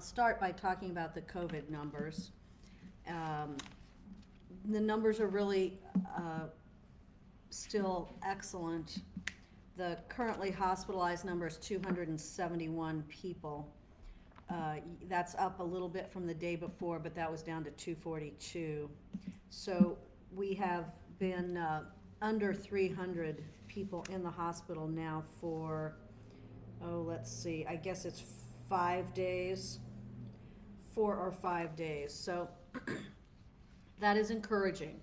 Start by talking about the COVID numbers. Um, the numbers are really still excellent. The currently hospitalized number is 271 people. That's up a little bit from the day before, but that was down to 242. So we have been under 300 people in the hospital now for, let's see, I guess it's 5 days, 4 or 5 days. So that is encouraging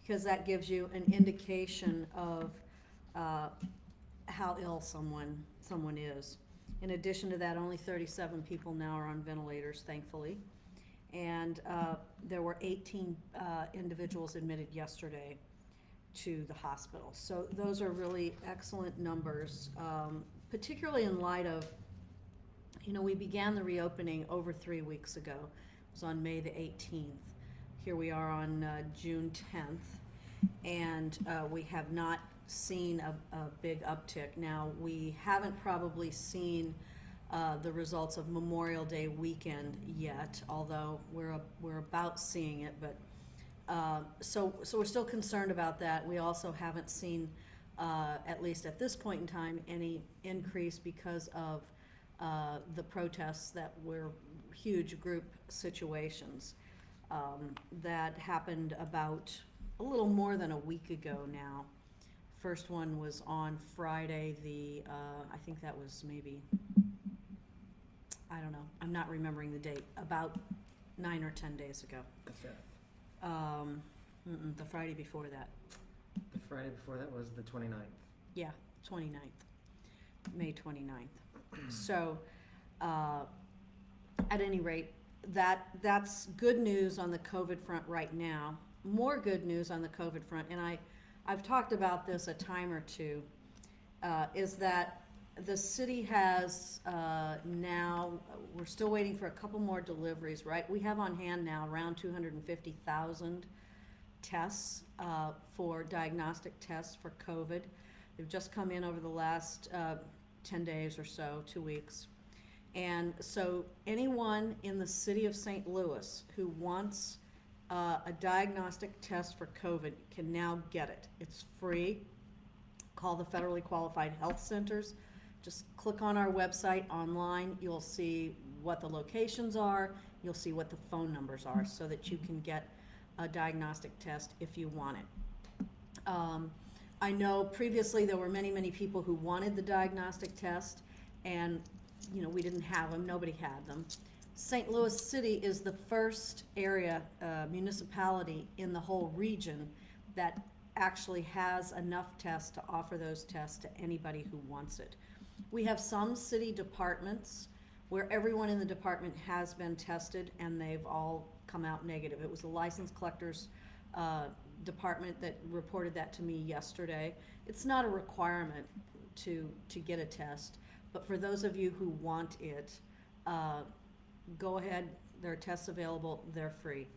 because that gives you an indication of how ill someone is. In addition to that, only 37 people now are on ventilators, thankfully. And there were 18 individuals admitted yesterday to the hospital. So those are really excellent numbers, particularly in light of, we began the reopening over 3 weeks ago. It was on May the 18th. Here we are on June 10th, and we have not seen a big uptick. Now, we haven't probably seen the results of Memorial Day weekend yet, although we're about seeing it. But so we're still concerned about that. We also haven't seen, at least at this point in time, any increase because of the protests that were huge group situations that happened about a little more than a week ago now. First one was on Friday, I think that was maybe, I don't know, I'm not remembering the date, about 9 or 10 days ago. The 5th. The Friday before that. The Friday before that was the 29th. Yeah, 29th, May 29th. So, at any rate, that's good news on the COVID front right now. More good news on the COVID front, and I've talked about this a time or two, is that the city has now, we're still waiting for a couple more deliveries, right? We have on hand now around 250,000 tests for diagnostic tests for COVID. They've just come in over the last 10 days or so, 2 weeks. And so anyone in the city of St. Louis who wants a diagnostic test for COVID can now get it. It's free. Call the federally qualified health centers. Just click on our website online. You'll see what the locations are. You'll see what the phone numbers are so that you can get a diagnostic test if you want it. I know previously there were many, many people who wanted the diagnostic test, and we didn't have them. Nobody had them. St. Louis City is the first area, municipality in the whole region that actually has enough tests to offer those tests to anybody who wants it. We have some city departments where everyone in the department has been tested and they've all come out negative. It was the license collectors department that reported that to me yesterday. It's not a requirement to get a test, but for those of you who want it, go ahead. There are tests available. They're free.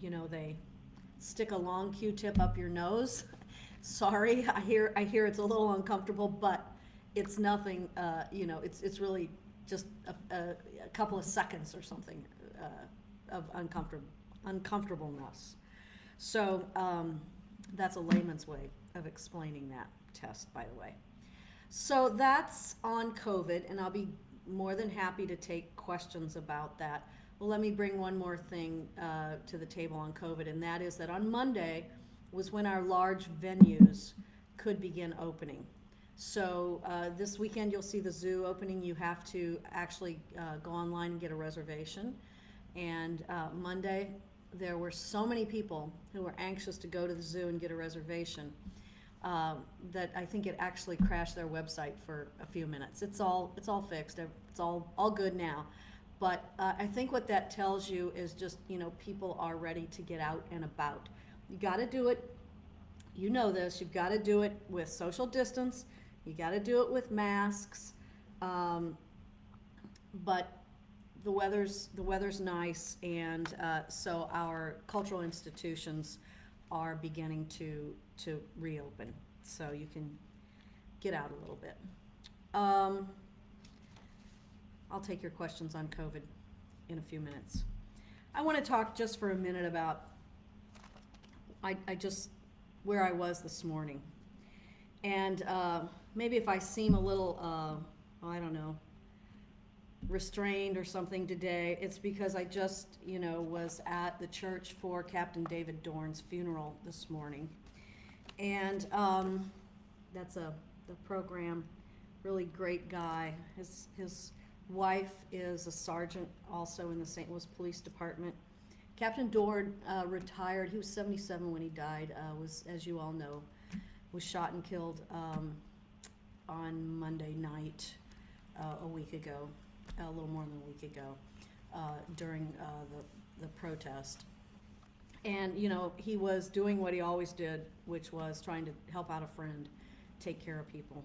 They stick a long Q-tip up your nose. Sorry, I hear it's a little uncomfortable, but it's nothing. It's really just a couple of seconds or something of uncomfortableness. So that's a layman's way of explaining that test, by the way. So that's on COVID, and I'll be more than happy to take questions about that. Well, let me bring one more thing to the table on COVID, and that is that on Monday was when our large venues could begin opening. So this weekend you'll see the zoo opening. You have to actually go online and get a reservation. And Monday there were so many people who were anxious to go to the zoo and get a reservation that I think it actually crashed their website for a few minutes. It's all fixed. It's all good now. But I think what that tells you is just, people are ready to get out and about. You got to do it. You know this. You've got to do it with social distance. You got to do it with masks. But the weather's nice, and so our cultural institutions are beginning to reopen, so you can get out a little bit. I'll take your questions on COVID in a few minutes. I want to talk just for a minute about where I was this morning. And maybe if I seem a little, I don't know, restrained or something today, it's because I just, was at the church for Captain David Dorn's funeral this morning. And that's the program, really great guy. His wife is a sergeant also in the St. Louis Police Department. Captain Dorn retired. He was 77 when he died, was, as you all know, was shot and killed on Monday night a week ago, a little more than a week ago, during the protest. And, he was doing what he always did, which was trying to help out a friend, take care of people.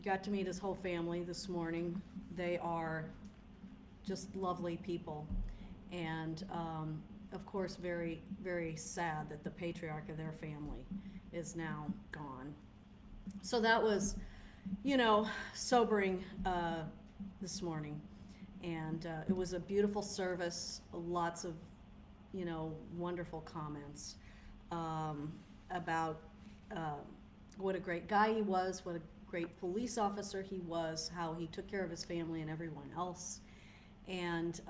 Got to meet his whole family this morning. They are just lovely people. And, of course, very, very sad that the patriarch of their family is now gone. So that was, sobering this morning. And it was a beautiful service, lots of, wonderful comments about what a great guy he was, what a great police officer he was, how he took care of his family and everyone else. And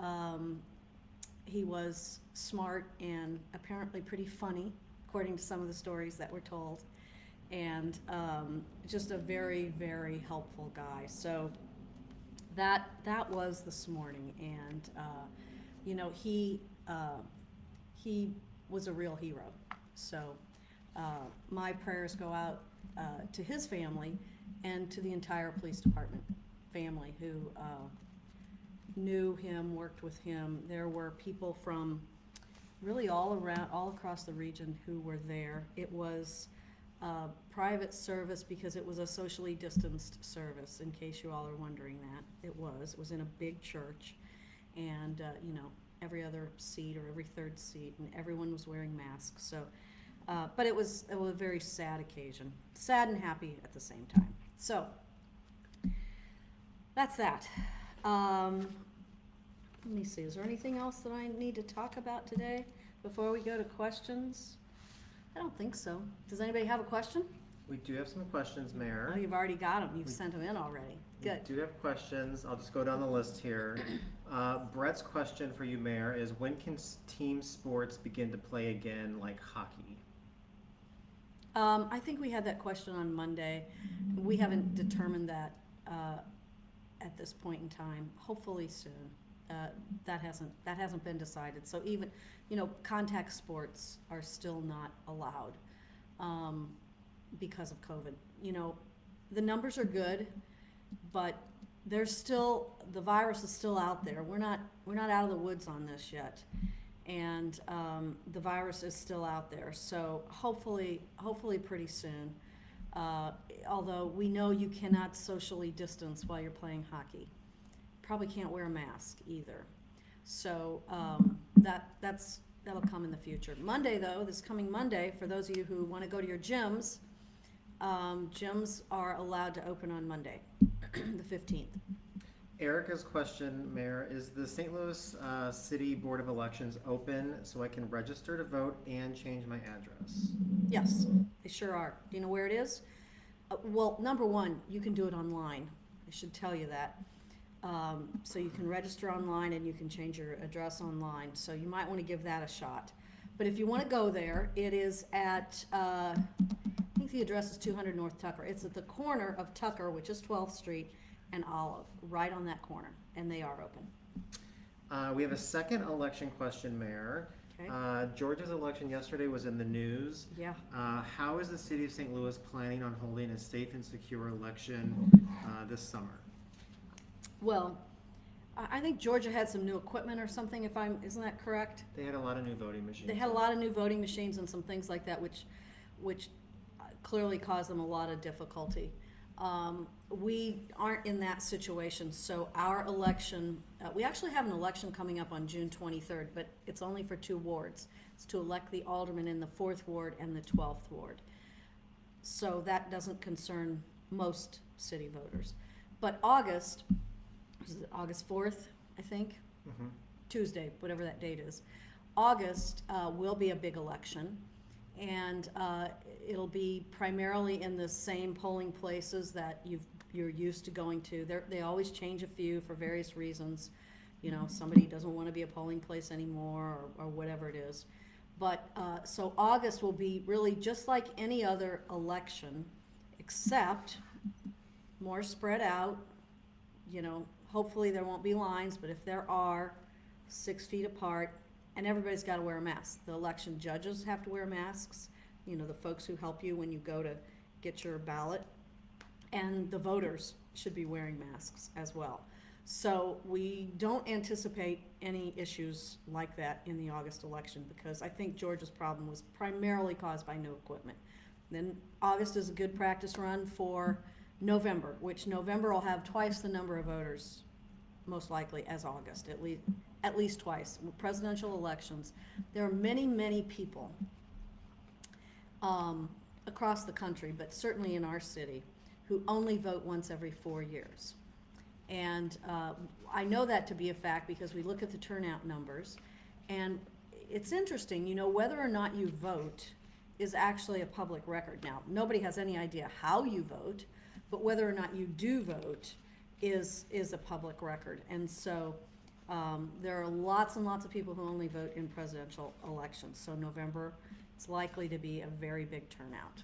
he was smart and apparently pretty funny, according to some of the stories that were told. And just a very, very helpful guy. So that was this morning. And, he was a real hero. So my prayers go out to his family and to the entire police department family who knew him, worked with him. There were people from really all across the region who were there. It was private service because it was a socially distanced service, in case you all are wondering that. It was in a big church, and every other seat or every third seat, and everyone was wearing masks. So, but it was a very sad occasion, sad and happy at the same time. So that's that. Let me see, is there anything else that I need to talk about today before we go to questions? I don't think so. Does anybody have a question? We do have some questions, Mayor. Oh, you've already got them. You've sent them in already. Good. We do have questions. I'll just go down the list here. Brett's question for you, Mayor, is when can team sports begin to play again, like hockey? I think we had that question on Monday. We haven't determined that at this point in time. Hopefully soon. That hasn't been decided. So even, contact sports are still not allowed because of COVID. The numbers are good, but the virus is still out there. We're not out of the woods on this yet, and the virus is still out there. So hopefully pretty soon. Although we know you cannot socially distance while you're playing hockey. Probably can't wear a mask either. So that'll come in the future. Monday, though, this coming Monday, for those of you who want to go to your gyms, gyms are allowed to open on Monday, the 15th. Erica's question, Mayor, is the St. Louis City Board of Elections open so I can register to vote and change my address? Yes, they sure are. Do you know where it is? Well, number one, you can do it online. I should tell you that. So you can register online and you can change your address online. So you might want to give that a shot. But if you want to go there, it is at, I think the address is 200 North Tucker. It's at the corner of Tucker, which is 12th Street, and Olive, right on that corner. And they are open. We have a second election question, Mayor. Okay. Georgia's election yesterday was in the news. Yeah. How is the city of St. Louis planning on holding a safe and secure election this summer? Well, I think Georgia had some new equipment or something, isn't that correct? They had a lot of new voting machines. They had a lot of new voting machines and some things like that, which clearly caused them a lot of difficulty. We aren't in that situation, so our election, we actually have an election coming up on June 23rd, but it's only for 2 wards. It's to elect the alderman in the 4th ward and the 12th ward. So that doesn't concern most city voters. But August, is it August 4th, I think? Mhm. Tuesday, whatever that date is. August will be a big election, and it'll be primarily in the same polling places that you're used to going to. They always change a few for various reasons. You know, somebody doesn't want to be a polling place anymore, or whatever it is. But so August will be really just like any other election, except more spread out. You know, hopefully there won't be lines, but if there are, 6 feet apart, and everybody's got to wear a mask. The election judges have to wear masks, you know, the folks who help you when you go to get your ballot, and the voters should be wearing masks as well. So we don't anticipate any issues like that in the August election, because I think Georgia's problem was primarily caused by no equipment. Then August is a good practice run for November, which November will have twice the number of voters, most likely, as August, at least twice. With presidential elections, there are many, many people across the country, but certainly in our city, who only vote once every 4 years. And I know that to be a fact because we look at the turnout numbers, and it's interesting, you know, whether or not you vote is actually a public record. Now, nobody has any idea how you vote, but whether or not you do vote is a public record. And so there are lots and lots of people who only vote in presidential elections. So November is likely to be a very big turnout.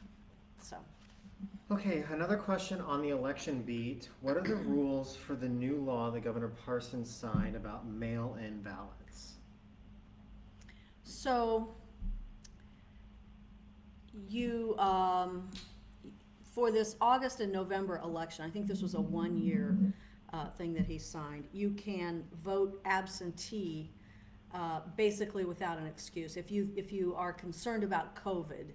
So. Okay, another question on the election beat. What are the rules for the new law that Governor Parsons signed about mail-in ballots? So you, for this August and November election, I think this was a 1-year thing that he signed, you can vote absentee basically without an excuse. If you are concerned about COVID,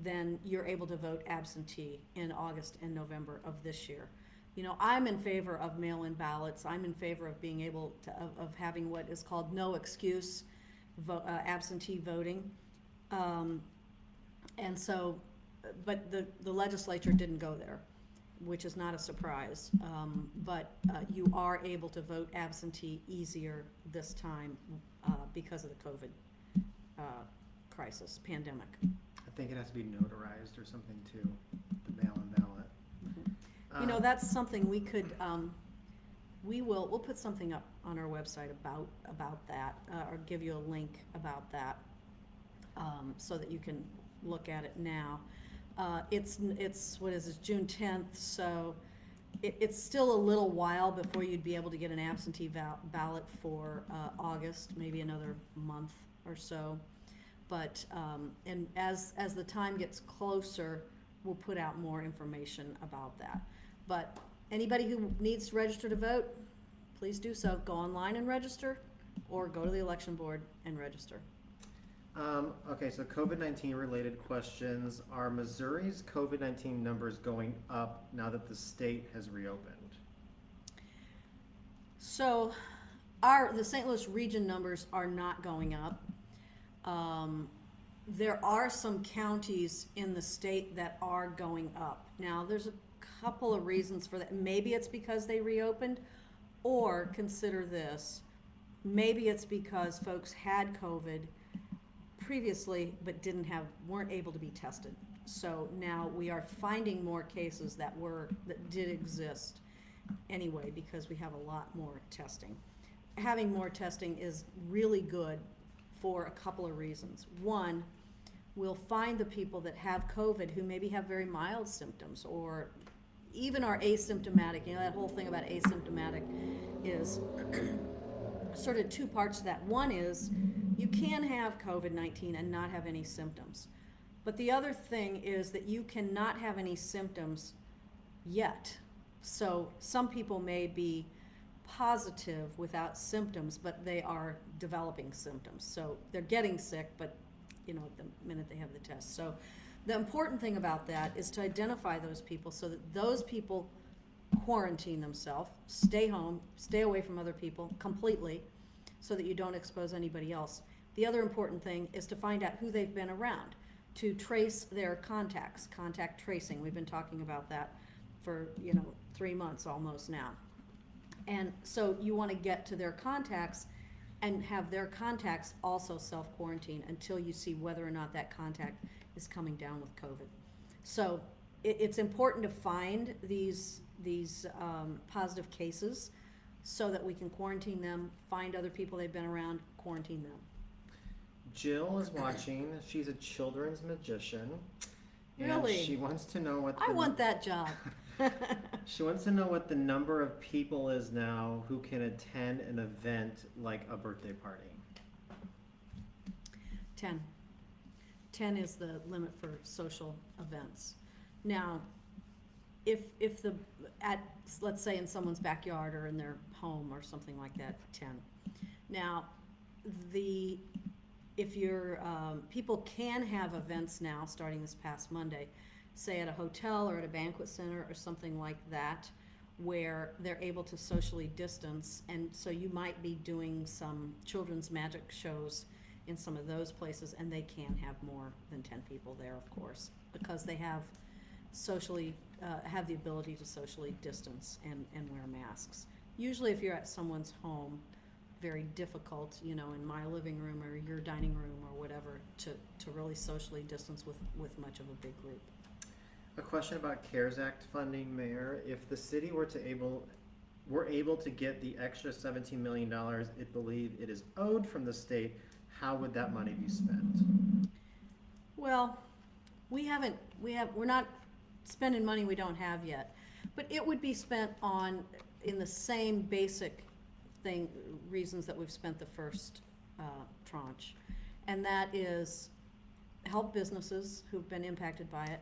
then you're able to vote absentee in August and November of this year. You know, I'm in favor of mail-in ballots. I'm in favor of being able to, of having what is called no excuse absentee voting. And so, but the legislature didn't go there, which is not a surprise. But you are able to vote absentee easier this time because of the COVID crisis, pandemic. I think it has to be notarized or something too, the mail-in ballot. Mm-hmm. You know, that's something we could, we'll put something up on our website about that, or give you a link about that, so that you can look at it now. It's what is this, June 10th, so it's still a little while before you'd be able to get an absentee ballot for August, maybe another month or so. But, and as the time gets closer, we'll put out more information about that. But anybody who needs to register to vote, please do so. Go online and register, or go to the election board and register. Okay, so COVID-19 related questions. Are Missouri's COVID-19 numbers going up now that the state has reopened? So the St. Louis region numbers are not going up. There are some counties in the state that are going up. Now, there's a couple of reasons for that. Maybe it's because they reopened, or consider this, maybe it's because folks had COVID previously but weren't able to be tested. So now we are finding more cases that did exist anyway, because we have a lot more testing. Having more testing is really good for a couple of reasons. One, we'll find the people that have COVID who maybe have very mild symptoms, or even are asymptomatic. You know, that whole thing about asymptomatic is sort of two parts to that. One is you can have COVID-19 and not have any symptoms. But the other thing is that you cannot have any symptoms yet. So some people may be positive without symptoms, but they are developing symptoms. So they're getting sick, but you know, the minute they have the test. So the important thing about that is to identify those people so that those people quarantine themselves, stay home, stay away from other people completely, so that you don't expose anybody else. The other important thing is to find out who they've been around, to trace their contacts, contact tracing. We've been talking about that for 3 months almost now. And so you want to get to their contacts and have their contacts also self-quarantine until you see whether or not that contact is coming down with COVID. So it's important to find these positive cases so that we can quarantine them, find other people they've been around, quarantine them. Jill is watching. She's a children's magician. And Really? she wants to know what I want that job. She wants to know what the number of people is now who can attend an event like a birthday party. 10. 10 is the limit for social events. Now, if the, let's say in someone's backyard or in their home or something like that, 10. Now, if you're, people can have events now, starting this past Monday, say at a hotel or at a banquet center or something like that, where they're able to socially distance, and so you might be doing some children's magic shows in some of those places, and they can have more than 10 people there, of course, because they have have the ability to socially distance and wear masks. Usually if you're at someone's home, very difficult, in my living room or your dining room or whatever, to really socially distance with much of a big group. A question about CARES Act funding, Mayor. If the city were able to get the extra $17 million it believes it is owed from the state, how would that money be spent? Well, we're not spending money we don't have yet, but it would be spent in the same basic reasons that we've spent the first tranche, and that is help businesses who've been impacted by it,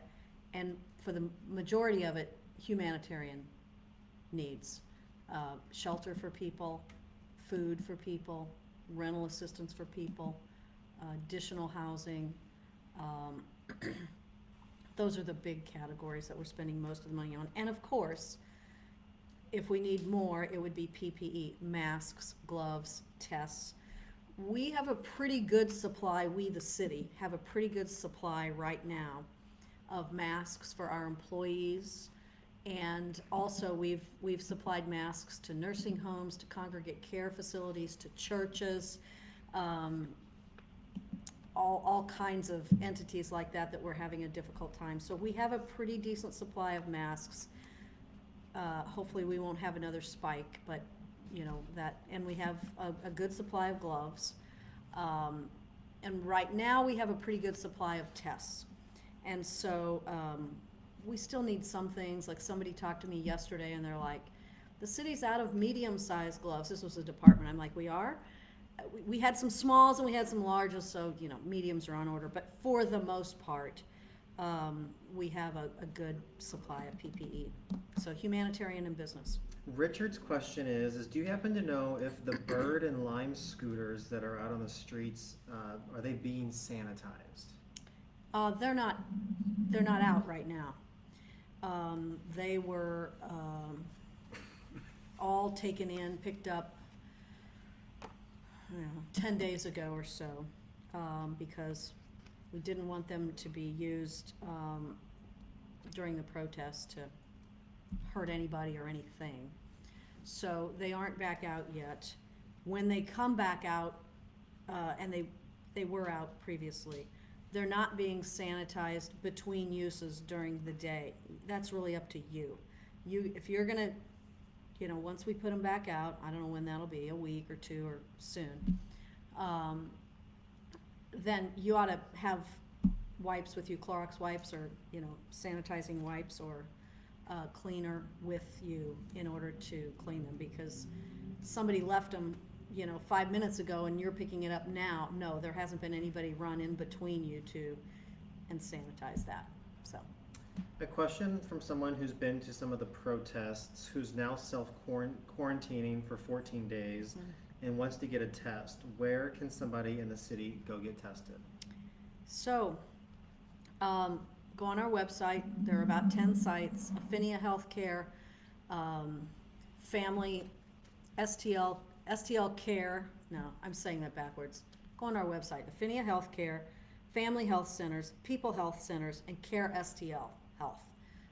and for the majority of it, humanitarian needs, shelter for people, food for people, rental assistance for people, additional housing. Those are the big categories that we're spending most of the money on. And of course, if we need more, it would be PPE, masks, gloves, tests. We have a pretty good supply, the city, have a pretty good supply right now of masks for our employees. And also we've supplied masks to nursing homes, to congregate care facilities, to churches, all kinds of entities like that we're having a difficult time. So we have a pretty decent supply of masks. Hopefully we won't have another spike, but and we have a good supply of gloves. And right now we have a pretty good supply of tests. And so we still need some things. Like somebody talked to me yesterday and they're like, the city's out of medium-sized gloves. This was a department. I'm like, we are? We had some smalls and we had some larges, so mediums are on order. But for the most part, we have a good supply of PPE. So humanitarian and business. Richard's question is do you happen to know if the Bird and Lime scooters that are out on the streets, are they being sanitized? They're not out right now. They were all taken in, picked up 10 days ago or so, because we didn't want them to be used during the protest to hurt anybody or anything. So they aren't back out yet. When they come back out, and they were out previously, they're not being sanitized between uses during the day. That's really up to you. If you're gonna, once we put them back out, I don't know when that'll be, a week or two or soon, then you ought to have wipes with you, Clorox wipes or, sanitizing wipes or cleaner with you in order to clean them, because somebody left them 5 minutes ago and you're picking it up now. No, there hasn't been anybody run in between you two and sanitize that. So, a question from someone who's been to some of the protests, who's now self-quarantining for 14 days and wants to get a test. Where can somebody in the city go get tested? So, go on our website. There are about 10 sites. Affinia Healthcare, Family, STL Care. No, I'm saying that backwards. Go on our website. Affinia Healthcare, Family Health Centers, People Health Centers, and Care STL Health.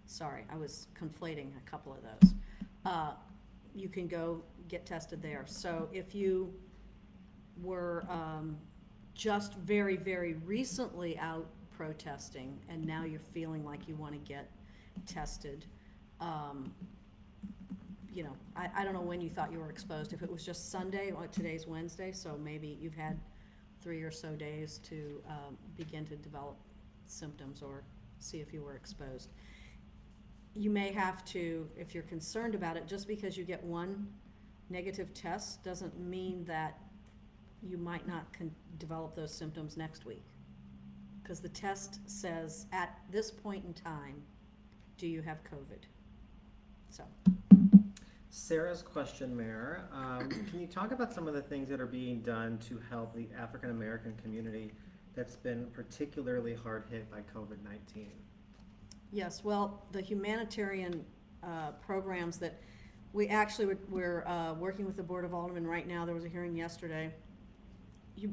Sorry, I was conflating a couple of those. you can go get tested there. So if you were just very, very recently out protesting and now you're feeling like you want to get tested, you know, I don't know when you thought you were exposed. If it was just Sunday, or today's Wednesday, so maybe you've had 3 or so days to begin to develop symptoms or see if you were exposed. You may have to, if you're concerned about it, just because you get one negative test doesn't mean that you might not develop those symptoms next week. Because the test says, at this point in time, do you have COVID? So. Sarah's question, Mayor, can you talk about some of the things that are being done to help the African American community that's been particularly hard hit by COVID-19? Yes, well, the humanitarian programs that we actually we're working with the Board of Aldermen right now. There was a hearing yesterday.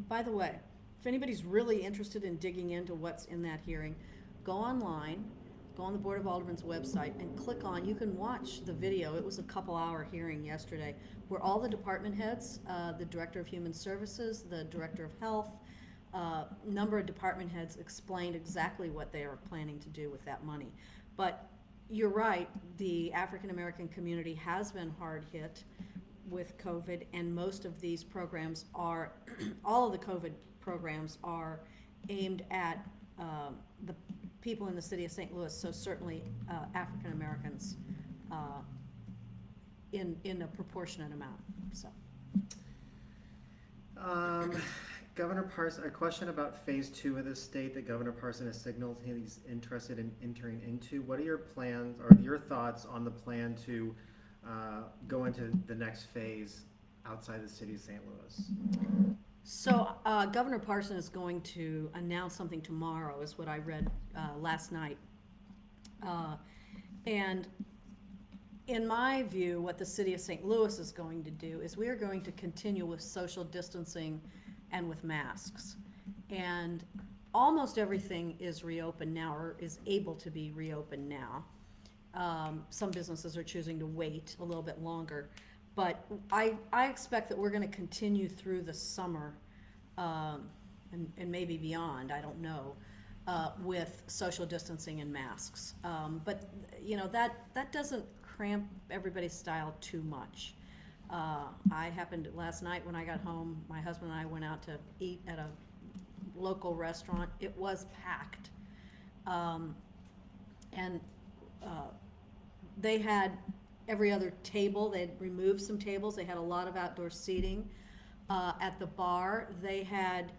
By the way, if anybody's really interested in digging into what's in that hearing, go online, go on the Board of Aldermen's website and click on, you can watch the video. It was a couple-hour hearing yesterday where all the department heads, the Director of Human Services, the Director of Health, number of department heads explained exactly what they are planning to do with that money. But you're right, the African American community has been hard hit with COVID, and most of these programs are, all of the COVID programs are aimed at the people in the city of St. Louis, so certainly African Americans in a proportionate amount, so. Governor Parson, a question about phase 2 of the state that Governor Parson has signaled he's interested in entering into. What are your plans or your thoughts on the plan to go into the next phase outside the city of St. Louis? So Governor Parson is going to announce something tomorrow, is what I read last night. And in my view, what the city of St. Louis is going to do is we are going to continue with social distancing and with masks. And almost everything is reopened now, or is able to be reopened now. Some businesses are choosing to wait a little bit longer. But I expect that we're going to continue through the summer and maybe beyond, I don't know, with social distancing and masks. But you know, that doesn't cramp everybody's style too much. I happened last night when I got home, my husband and I went out to eat at a local restaurant. It was packed. And they had every other table. They had removed some tables. They had a lot of outdoor seating. At the bar, they had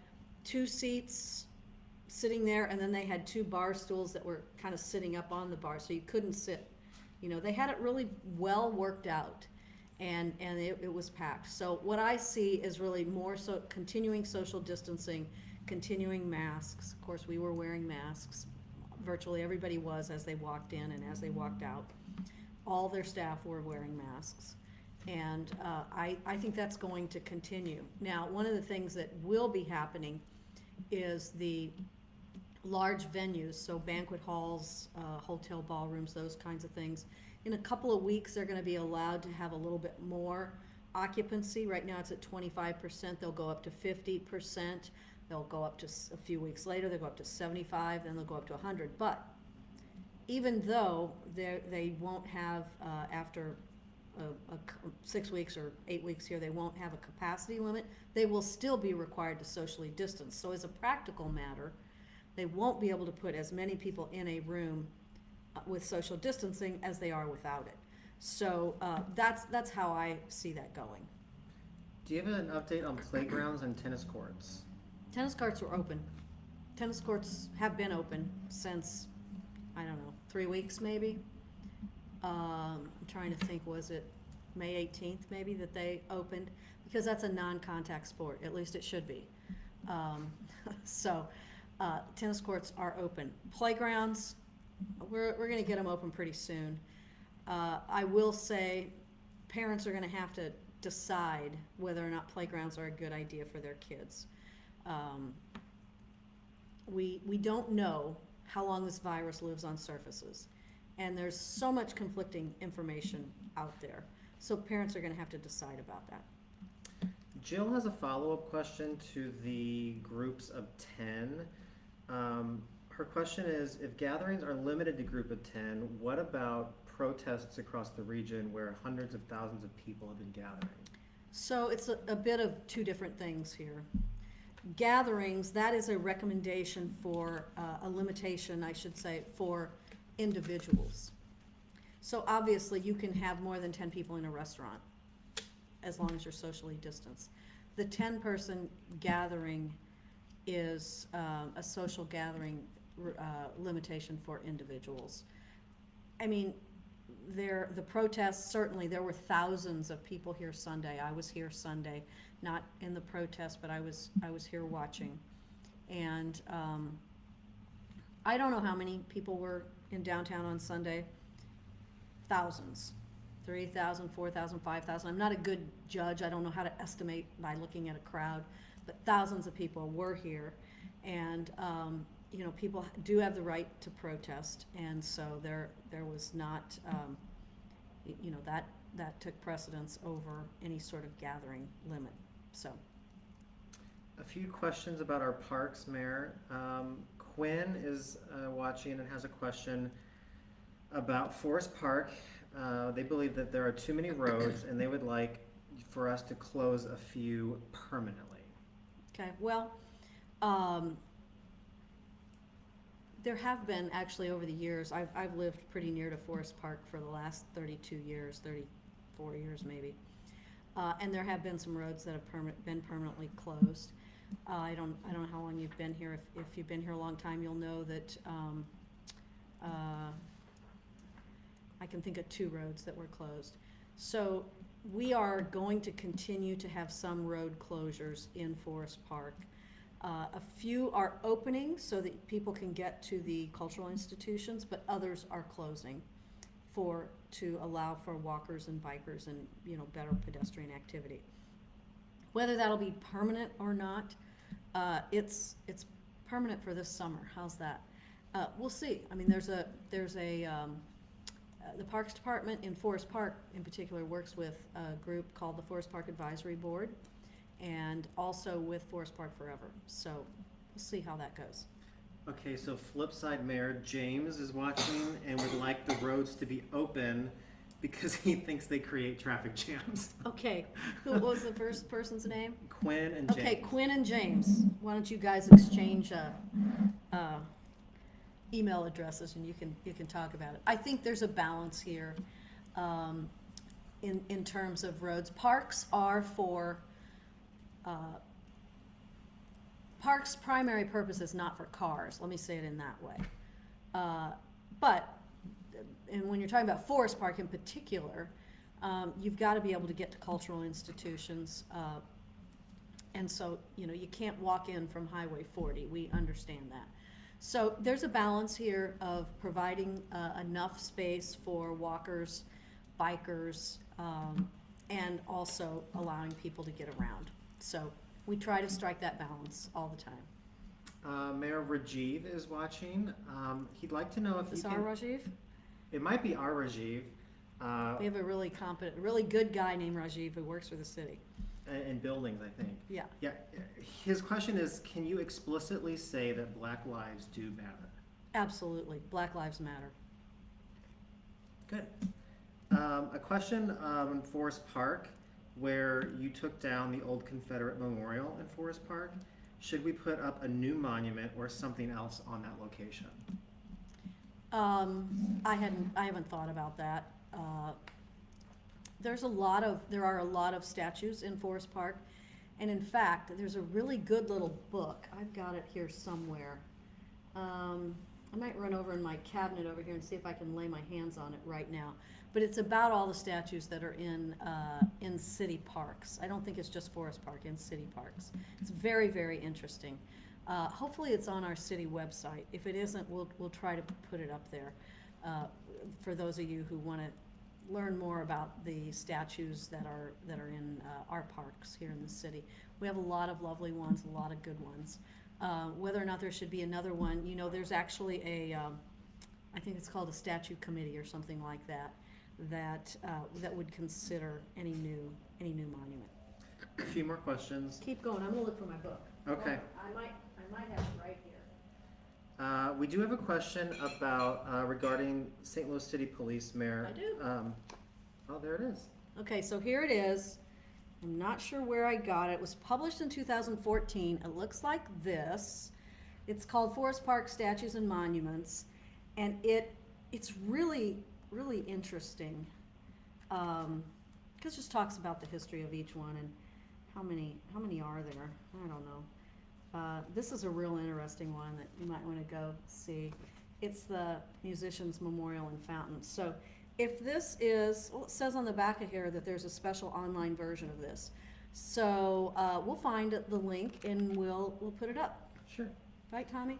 2 seats sitting there, and then they had 2 bar stools that were kind of sitting up on the bar, so you couldn't sit. You know, they had it really well worked out, and it was packed. So what I see is really more so continuing social distancing, continuing masks. Of course, we were wearing masks. Virtually everybody was as they walked in and as they walked out. All their staff were wearing masks. And I think that's going to continue. Now, one of the things that will be happening is the large venues, so banquet halls, hotel ballrooms, those kinds of things. In a couple of weeks, they're going to be allowed to have a little bit more occupancy. Right now it's at 25%. They'll go up to 50%. They'll go up to, a few weeks later, they'll go up to 75, then they'll go up to 100. But even though they won't have, after 6 weeks or 8 weeks here, they won't have a capacity limit, they will still be required to socially distance. So as a practical matter, they won't be able to put as many people in a room with social distancing as they are without it. So that's how I see that going. Do you have an update on playgrounds and tennis courts? Tennis courts were open. Tennis courts have been open since, I don't know, 3 weeks maybe. I'm trying to think, was it May 18th maybe that they opened? Because that's a non-contact sport, at least it should be. So tennis courts are open. Playgrounds, we're going to get them open pretty soon. I will say parents are going to have to decide whether or not playgrounds are a good idea for their kids. We don't know how long this virus lives on surfaces, and there's so much conflicting information out there. So parents are gonna have to decide about that. Jill has a follow-up question to the groups of 10. Her question is, if gatherings are limited to group of 10, what about protests across the region where hundreds of thousands of people have been gathering? So it's a bit of two different things here. Gatherings, that is a recommendation for, a limitation, I should say, for individuals. So obviously, you can have more than 10 people in a restaurant, as long as you're socially distanced. The 10-person gathering is a social gathering limitation for individuals. I mean, the protests, certainly, there were thousands of people here Sunday. I was here Sunday, not in the protest, but I was here watching. And I don't know how many people were in downtown on Sunday. Thousands. 3,000, 4,000, 5,000. I'm not a good judge. I don't know how to estimate by looking at a crowd, but thousands of people were here. And, you know, people do have the right to protest, and so there was not, you know, that took precedence over any sort of gathering limit, so. A few questions about our parks, Mayor. Quinn is watching and has a question about Forest Park. They believe that there are too many roads, and they would like for us to close a few permanently. Okay, well, there have been, actually, over the years, I've lived pretty near to Forest Park for the last 32 years, 34 years maybe. And there have been some roads that have been permanently closed. I don't know how long you've been here. If you've been here a long time, you'll know that I can think of 2 roads that were closed. So we are going to continue to have some road closures in Forest Park. A few are opening so that people can get to the cultural institutions, but others are closing to allow for walkers and bikers and, you know, better pedestrian activity. Whether that'll be permanent or not, it's permanent for this summer. How's that? We'll see. I mean, there's a the Parks Department in Forest Park in particular works with a group called the Forest Park Advisory Board, and also with Forest Park Forever. So we'll see how that goes. Okay, so flip side, Mayor, James is watching and would like the roads to be open because he thinks they create traffic jams. Okay, what was the first person's name? Quinn and James. Okay, Quinn and James. Why don't you guys exchange email addresses, and you can talk about it. I think there's a balance here in terms of roads. Parks are for parks' primary purpose is not for cars. Let me say it in that way. But and when you're talking about Forest Park in particular, you've got to be able to get to cultural institutions, and so, you know, you can't walk in from Highway 40. We understand that. So there's a balance here of providing enough space for walkers, bikers, and also allowing people to get around. So we try to strike that balance all the time. Mayor Rajiv is watching. He'd like to know if Is you our can... Rajiv? It might be our Rajiv. We have a really competent, really good guy named Rajiv who works for the city. In buildings, I think. Yeah. Yeah. His question is, can you explicitly say that Black lives do matter? Absolutely. Black Lives Matter. Good. A question on Forest Park, where you took down the old Confederate Memorial in Forest Park. Should we put up a new monument or something else on that location? I haven't thought about that. There are a lot of statues in Forest Park, and in fact, there's a really good little book. I've got it here somewhere. I might run over in my cabinet over here and see if I can lay my hands on it right now. But it's about all the statues that are in city parks. I don't think it's just Forest Park, in city parks. It's very, very interesting. Hopefully it's on our city website. If it isn't, we'll try to put it up there for those of you who want to learn more about the statues that are in our parks here in the city. We have a lot of lovely ones, a lot of good ones. Whether or not there should be another one, you know, there's actually I think it's called a statue committee or something like that, that would consider any new monument. A few more questions. Keep going. I'm gonna look for my book. Okay. I might have it right here. We do have a question about regarding St. Louis City Police Mayor. I do. Oh, there it is. Okay, so here it is. I'm not sure where I got it. It was published in 2014. It looks like this. It's called Forest Park Statues and Monuments, and it's really interesting because it just talks about the history of each one and how many are there. I don't know. This is a real interesting one that you might want to go see. It's the Musicians Memorial and Fountain. So if this is, well, it says on the back of here that there's a special online version of this. So we'll find the link and we'll put it up. Sure. Right, Tommy?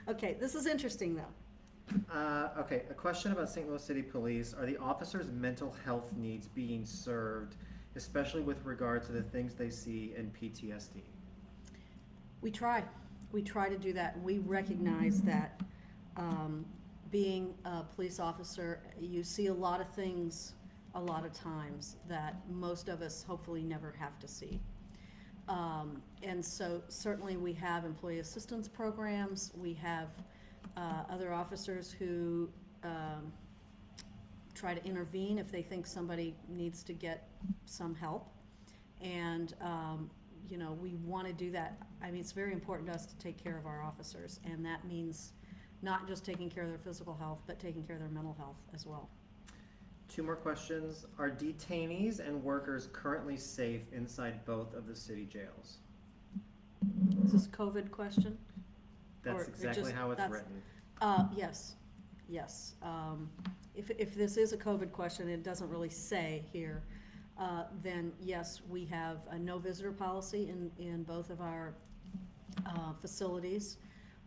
Okay, this is interesting though. Okay, a question about St. Louis City Police. Are the officers' mental health needs being served, especially with regard to the things they see in PTSD? We try to do that, and we recognize that being a police officer, you see a lot of things a lot of times that most of us hopefully never have to see. And so certainly we have employee assistance programs. We have other officers who try to intervene if they think somebody needs to get some help. And you know, we want to do that. I mean, it's very important to us to take care of our officers, and that means not just taking care of their physical health, but taking care of their mental health as well. Two more questions. Are detainees and workers currently safe inside both of the city jails? Is this a COVID question? That's exactly how it's written. Yes. If this is a COVID question, it doesn't really say here, then yes, we have a no visitor policy in both of our facilities.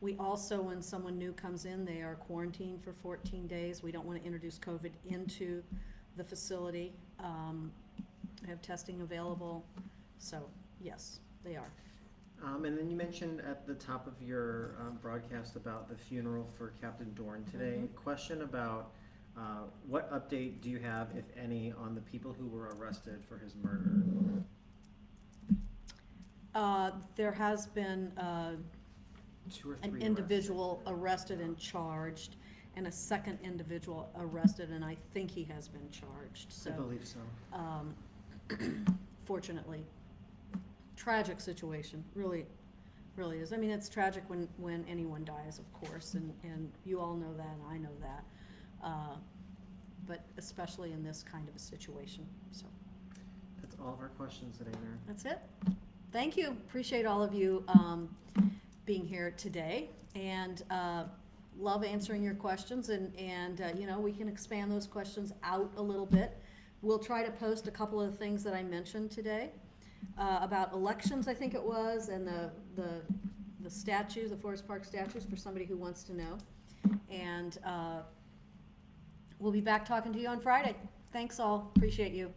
We also, when someone new comes in, they are quarantined for 14 days. We don't want to introduce COVID into the facility. Have testing available, so yes, they are. And then you mentioned at the top of your broadcast about the funeral for Captain Dorn today. Mm-hmm. Question about what update do you have, if any, on the people who were arrested for his murder? There has been 2 or 3 an individual arrested and charged, and a second individual arrested, and I think he has been charged. So, I believe so. Fortunately, tragic situation, really is. I mean, it's tragic when anyone dies, of course, and you all know that, and I know that, but especially in this kind of a situation. So That's all of our questions today, Mayor. that's it. Thank you. Appreciate all of you being here today, and love answering your questions, and you know, we can expand those questions out a little bit. We'll try to post a couple of the things that I mentioned today about elections, I think it was, and the statues, the Forest Park statues, for somebody who wants to know. And we'll be back talking to you on Friday. Thanks all. Appreciate you.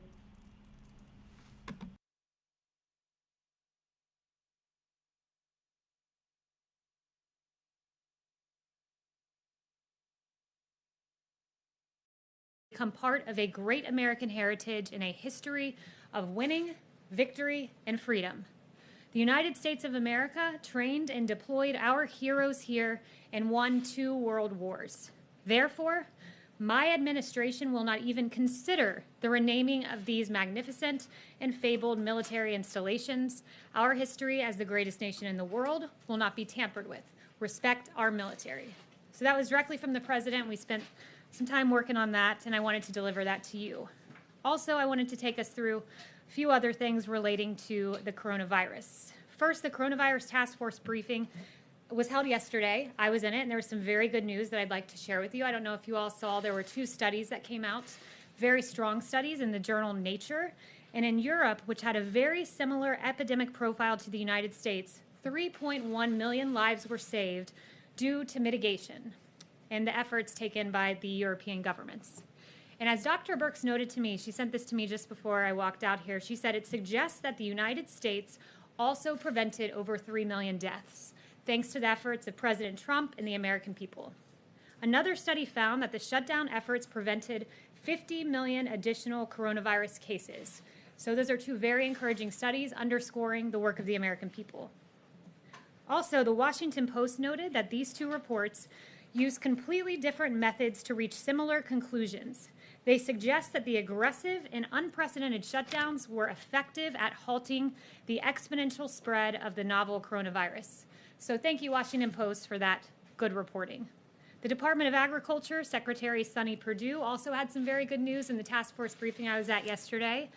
Become part of a great American heritage and a history of winning, victory, and freedom. The United States of America trained and deployed our heroes here and won 2 world wars. Therefore, my administration will not even consider the renaming of these magnificent and fabled military installations. Our history as the greatest nation in the world will not be tampered with. Respect our military. So that was directly from the president. We spent some time working on that, and I wanted to deliver that to you. Also, I wanted to take us through a few other things relating to the coronavirus. First, the coronavirus task force briefing was held yesterday. I was in it, and there was some very good news that I'd like to share with you. I don't know if you all saw, there were 2 studies that came out, very strong studies in the journal Nature. And in Europe, which had a very similar epidemic profile to the United States, 3.1 million lives were saved due to mitigation and the efforts taken by the European governments. And as Dr. Birx noted to me, she sent this to me just before I walked out here, she said it suggests that the United States also prevented over 3 million deaths, thanks to the efforts of President Trump and the American people. Another study found that the shutdown efforts prevented 50 million additional coronavirus cases. So those are two very encouraging studies underscoring the work of the American people. Also, the Washington Post noted that these two reports use completely different methods to reach similar conclusions. They suggest that the aggressive and unprecedented shutdowns were effective at halting the exponential spread of the novel coronavirus. So thank you, Washington Post, for that good reporting. The Department of Agriculture, Secretary Sonny Perdue, also had some very good news in the task force briefing I was at yesterday.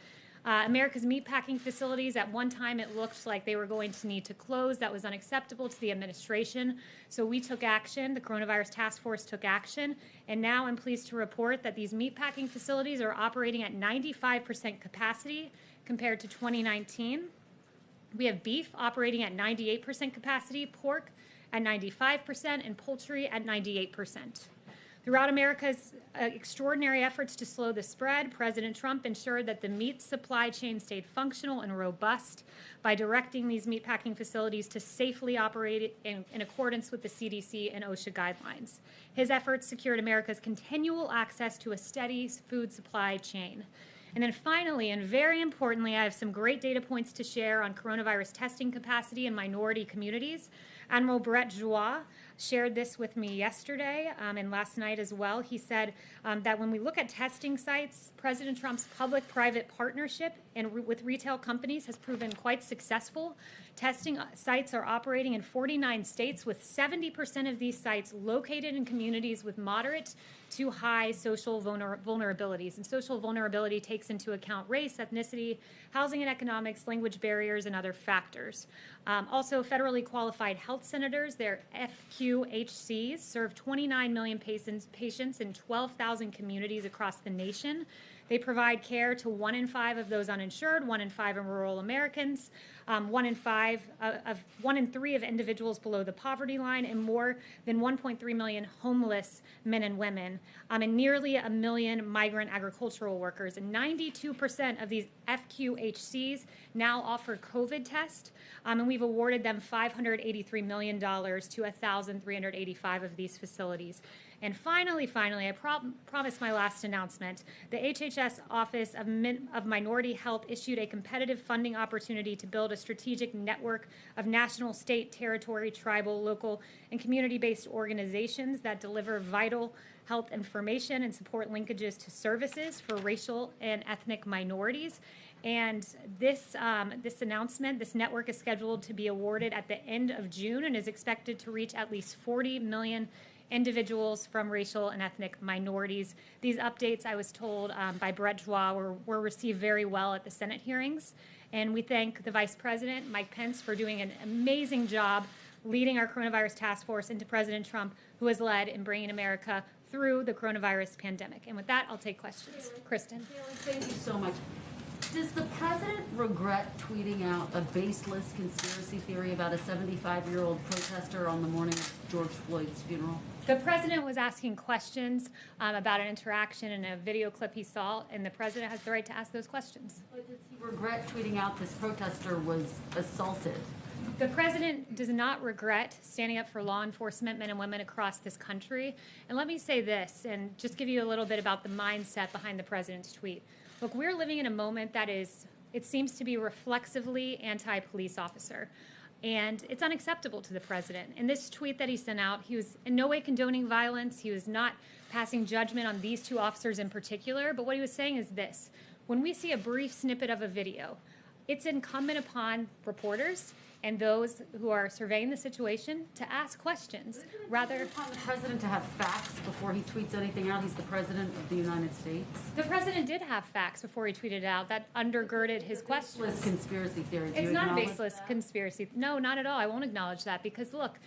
America's meatpacking facilities, at one time it looked like they were going to need to close. That was unacceptable to the administration. So we took action, the coronavirus task force took action, and now I'm pleased to report that these meatpacking facilities are operating at 95% capacity compared to 2019. We have beef operating at 98% capacity, pork at 95%, and poultry at 98%. Throughout America's extraordinary efforts to slow the spread, President Trump ensured that the meat supply chain stayed functional and robust by directing these meatpacking facilities to safely operate in accordance with the CDC and OSHA guidelines. His efforts secured America's continual access to a steady food supply chain. And then finally, and very importantly, I have some great data points to share on coronavirus testing capacity in minority communities. Admiral Brett Joie shared this with me yesterday and last night as well. He said that when we look at testing sites, President Trump's public-private partnership with retail companies has proven quite successful. Testing sites are operating in 49 states, with 70% of these sites located in communities with moderate to high social vulnerabilities. And social vulnerability takes into account race, ethnicity, housing and economics, language barriers, and other factors. Also, federally qualified health centers, their FQHCs, serve 29 million patients in 12,000 communities across the nation. They provide care to 1 in 5 of those uninsured, 1 in 5 of rural Americans, 1 in 3 of individuals below the poverty line, and more than 1.3 million homeless men and women, and nearly 1 million migrant agricultural workers. And 92% of these FQHCs now offer COVID tests, and we've awarded them $583 million to 1,385 of these facilities. And finally, I promised my last announcement. The HHS Office of Minority Health issued a competitive funding opportunity to build a strategic network of national, state, territory, tribal, local, and community-based organizations that deliver vital health information and support linkages to services for racial and ethnic minorities. And this announcement, this network is scheduled to be awarded at the end of June and is expected to reach at least 40 million individuals from racial and ethnic minorities. These updates, I was told by Brett Joie, were received very well at the Senate hearings. And we thank the Vice President, Mike Pence, for doing an amazing job leading our coronavirus task force, and to President Trump, who has led in bringing America through the coronavirus pandemic. And with that, I'll take questions. Kristen. Thank you so much. Does the president regret tweeting out a baseless conspiracy theory about a 75-year-old protester on the morning of George Floyd's funeral? The president was asking questions about an interaction in a video clip he saw, and the president has the right to ask those questions. But does he regret tweeting out this protester was assaulted? The president does not regret standing up for law enforcement men and women across this country. And let me say this, and just give you a little bit about the mindset behind the president's tweet. Look, we're living in a moment that is, it seems to be reflexively anti-police officer. And it's unacceptable to the president. In this tweet that he sent out, he was in no way condoning violence. He was not passing judgment on these two officers in particular. But what he was saying is this: when we see a brief snippet of a video, it's incumbent upon reporters and those who are surveying the situation to ask questions. Rather, upon the president to have facts before he tweets anything out. He's the president of the United States. the president did have facts before he tweeted it out that undergirded his questions. Baseless conspiracy theory. Do It's you not a acknowledge baseless that? conspiracy. No, not at all. I won't acknowledge that because, look,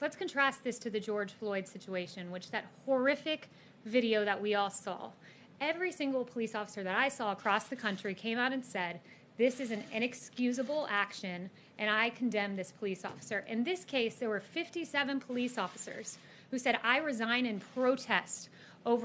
let's contrast this to the George Floyd situation, which that horrific video that we all saw. Every single police officer that I saw across the country came out and said, this is an inexcusable action, and I condemn this police officer. In this case, there were 57 police officers who said, I resign in protest